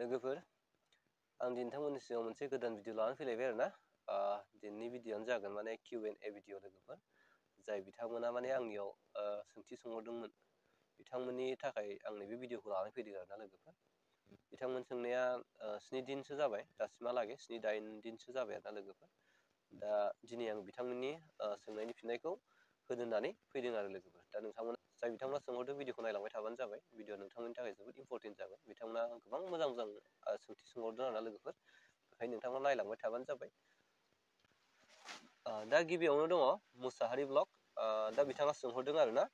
लोगोफोर आं दिनै नोंथांमोननि सिगाङाव मोनसे गोदान भिडिअ लानानै फैलायबाय आरोना दिनैनि भिडिअआनो जागोन माने Q&A भिडिअ लोगोफोर जाय बिथांमोना माने आंनियाव सोंथि सोंहरदोंमोन बिथांमोननि थाखाय आं नैबे भिडिअखौ लानानै फैदों आरोना लोगोफोर बिथांमोन सोंनाया 7 दिनसो जाबाय दासिमहालागै 7-8 दिनसो जाबाय आरोना लोगोफोर दा दिनै आं बिथांमोननि सोंनायनि फिननायखौ होनो होननानै फैदों आरो लोगोफोर दा नोंथांमोना जाय बिथांमोना सोंहरदों भिडिअखौ नायलांबाय थाबानो जाबाय भिडिअ नोंथांमोननि थाखाय जोबोद इम्परटेन्ट जागोन बिथांमोना गोबां मोजां सोंथि सोंहरदों आरोना लोगोफोर बेखायनो नोंथांमोना नायलांबाय थाबानो जाबाय दा गिबियावनो दङ मुसाहारि ब्लग दा बिथाङा सोंहरदों आरोना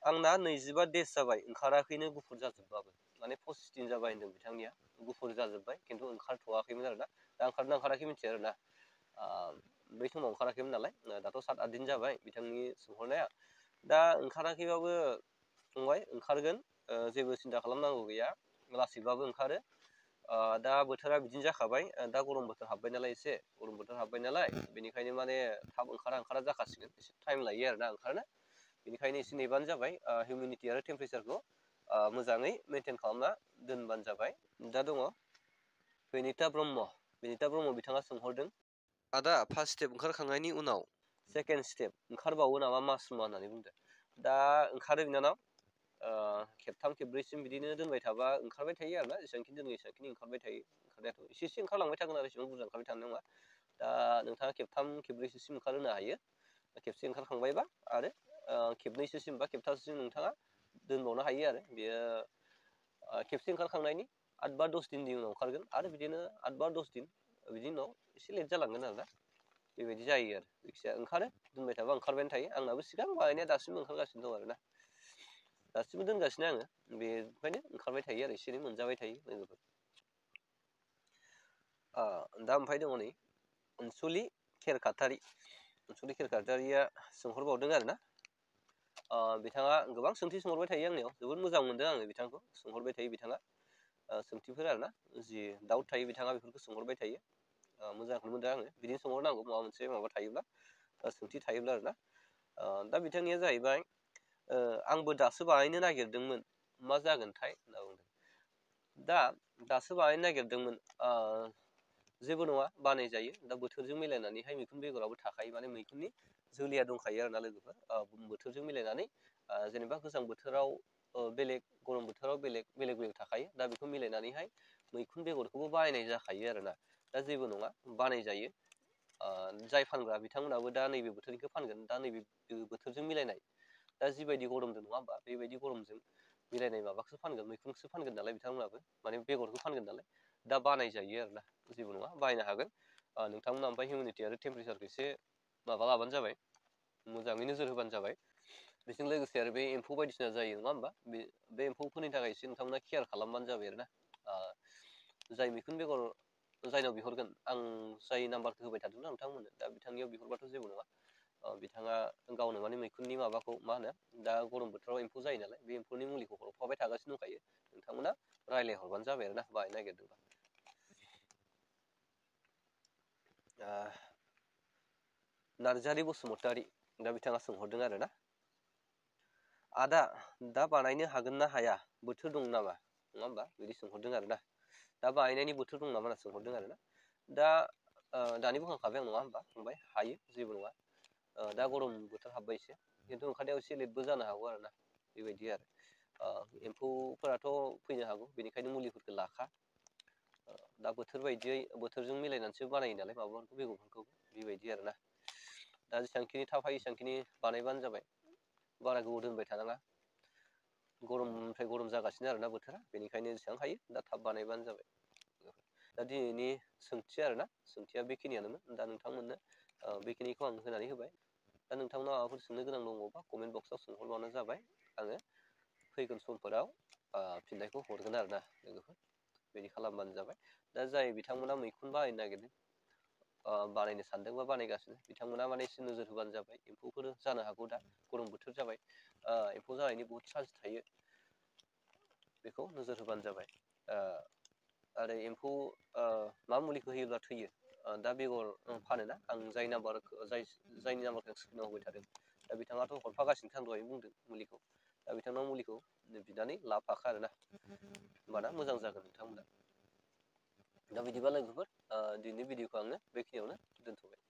आंना 25 देस जाबाय ओंखाराखैनो गुफुर जाजोबबाबो माने 25 दिन जाबाय होनदों बिथांनिया गुफुर जाजोब्बाय खिन्थु ओंखारथ'वाखैमोन आरोना दा ओंखारदोंना ओंखाराखै मिथिया आरोना बै समाव ओंखाराखैमोन नालाय दाथ' 7-8 दिन जाबाय बिथांनि सोंहरनाया दा ओंखाराखैबाबो फंबाय ओंखारगोन जेबो सिन्था खालामनांगौ गैया लासैबाबो ओंखारो दा बोथोरा बिदिनो जाखाबाय दा गरम बोथोर हाबबाय नालाय एसे गरम बोथोर हाबबाय नालाय बेनिखायनो माने थाब ओंखारा जाखासिगोन एसे टाइम लायो आरोना ओंखारनो बेनिखायनो एसे नेबानो जाबाय हिउमिडिटि आरो टेम्पारेचारखौ मोजाङै मेनटेन खालामना दोनबानो जाबाय दा दङ बेनिता ब्रह्म बिथाङा सोंहरदों आदा फार्स्ट स्टेप ओंखारखांनायनि उनाव सेकेन्ड स्टेप ओंखारबावो नामा मासरुमा होननानै बुंदों दा ओंखारो बिनानाव खेबथाम खेब्रैसिम बिदिनो दोनबाय थाबा ओंखारबाय थायो आरोना जेसेबांखिनि दोनो एसेबांखिनि ओंखारबाय थायो ओंखारनायाथ' एसे ओंखारलांबाय थागोन आरो एसेबां बुरजा ओंखारबाय थानो नङा दा नोंथाङा खेबथाम खेब्रैसोसिम ओंखारहोनो हायो खेबसे ओंखारखांबायबा आरो खेबनैसोसिम बा खेबथामसोसिम नोंथाङा दोनबावनो हायो आरो बेयो खेबसे ओंखारखांनायनि 8 बा 10 दिननि उनाव ओंखारगोन आरो बिदिनो 8 बा 10 दिन बिनि उनाव एसे लेट जालांगोन आरोना बेबायदि जायो आरो जायखिजाया ओंखारो दोनबाय थाबा ओंखारबायानो थायो आंनाबो सिगां बानायनाया दासिमबो ओंखारगासिनो दं आरोना दासिमबो दोनगासिनो आङो बेनिफ्रायनो ओंखारबाय थायो आरो एसे एनै मोनजाबाय थायो लोगोफोर दा ओमफ्राय दङ नै अनसुलि खेरखातारिया सोंहरबावदों आरोना बिथाङा गोबां सोंथि सोंहरबाय थायो आंनियाव जोबोद मोजां मोनदों आङो बिथांखौ सोंहरबाय थायो बिथाङा सोंथिफोर आरोना जि डाउट थायो बिथाङा बेफोरखौ सोंहरबाय थायो मोजांखौनो मोनदों आङो बिदिनो सोंहरनांगौ माबा मोनसे माबा थायोब्ला सोंथि थायोब्ला आरोना दा बिथांनिया जाहैबाय आंबो दासो बानायनो नागिरदोंमोन मा जागोनथाय होनना बुंदों दा दासो बानायनो नागिरदोंमोन जेबो नङा बानायजायो दा बोथोरजों मिलायनानैहाय मैखुन बेगराबो थाखायो माने मैखुननि जोलैया दंखायो आरोना लोगोफोर बोथोरजों मिलायनानै जेनेबा गोजां बोथोराव बेलेग गरम बोथोराव बेलेग थाखायो दा बेखौ मिलायनानैहाय मैखुन बेगरखौबो बानायनाय जाखायो आरोना दा जेबो नङा बानायजायो जाय फानग्रा बिथांमोनाबो दा नैबे बोथोरनिखौ फानगोन दा नैबे बोथोरजों मिलायनाय दा जिबायदि गरमजों नङा होमबा बेबायदि गरमजों मिलायनाय माबाखौसो फानगोन मैखुनखौसो फानगोन नालाय बिथांमोनाबो माने बेगरखौ फानगोन नालाय दा बानायजायो आरोना जेबो नङा बायनो हागोन नोंथांमोना ओमफ्राय हिउमिडिटि आरो टेम्पारेचारखौ एसे माबा लाबानो जाबाय मोजाङै नोजोर होबानो जाबाय बेजों लोगोसे आरो बे एम्फौ बायदिसिना जायो नङा होमबा बे एम्फौफोरनि थाखाय एसे नोंथांमोना केयार खालामबानो जाबाय आरोना जाय मैखुन बेगर जायनाव बिहरगोन आं जाय नाम्बारखौ होबाय थादोंना नोंथांमोननो दा बिथांनियाव बिहरबाथ' जेबो नङा बिथाङा गावनो माने मैखुननि माबाखौ मा होनो दा गरम बोथोराव एम्फौ जायो नालाय बे एम्फौनि मुलिखौ हरफाबाय थागासिनो दंखायो नोंथांमोना रायज्लायहरबानो जाबाय आरोना बानायनो नागिरदोंबा नार्जारि बसुमतारी दा बिथाङा सोंहरदों आरोना आदा दा बानायनो हागोन ना हाया बोथोर दं नामा नङा होमबा बिदि सोंहरदों आरोना दा बानायनायनि बोथोर दं नामा होनना सोंहरदों आरोना दा दानि बुंखांखाबाय आं नङा होमबा फंबाय हायो जेबो नङा दा गरम बोथोर हाबबाय एसे खिन्थु ओंखारनायाव एसे लेटबो जानो हागौ आरोना बेबायदि आरो एम्फौफोराथ' फैनो हागौ बेनिखायनो मुलिफोरखौ लाखा दा बोथोर बायदियै बोथोरजों मिलायनानैसो बानायो नालाय माबाफोरखौ बेगरफोरखौ बेबायदि आरोना दा जेसेबांखिनि थाब हायो एसेबांखिनि बानायबानो जाबाय बारा गोबाव दोनबाय थानाङा गरमनिफ्राय गरम जागासिनो आरोना बोथोरा बेनिखायनो जेसेबां हायो दा थाब बानायबानो जाबाय दा दिनैनि सोंथि आरोना सोंथिया बेखिनियानोमोन दा नोंथांमोननो बेखिनिखौ आं होनानै होबाय दा नोंथांमोनाव माबाफोर सोंनो गोनां दङबा कमेन्ट बक्सआव सोंहरबानो जाबाय आङो फैगोन समफोराव फिननायखौ हरगोन आरोना लोगोफोर बिदि खालामबानो जाबाय दा जाय बिथांमोना मैखुन बानायनो नागिरदों बानायनो सानदों बा बानायगासिनो बिथांमोना माने एसे नोजोर होबानो जाबाय एम्फौफोर जानो हागौ दा गरम बोथोर जाबाय एम्फौ जानायनि बहुद चान्स थायो बेखौ नोजोर होबानो जाबाय आरो एम्फौ मा मुलिखौ होयोब्ला थैयो दा बेगर फानोना आं जायनि नाम्बारखौ स्क्रिनाव होबाय थादों दा बिथाङाथ' हरफागासिनो आं दहाय बुंदों मुलिखौ दा बिथांनाव मुलिखौ बिनानै लाबोफाखा आरोना होमबाना मोजां जागोन नोंथांमोना दा बिदिबा लोगोफोर दिनैनि भिडिअखौ आङो बेखिनियावनो दोनथ'बाय।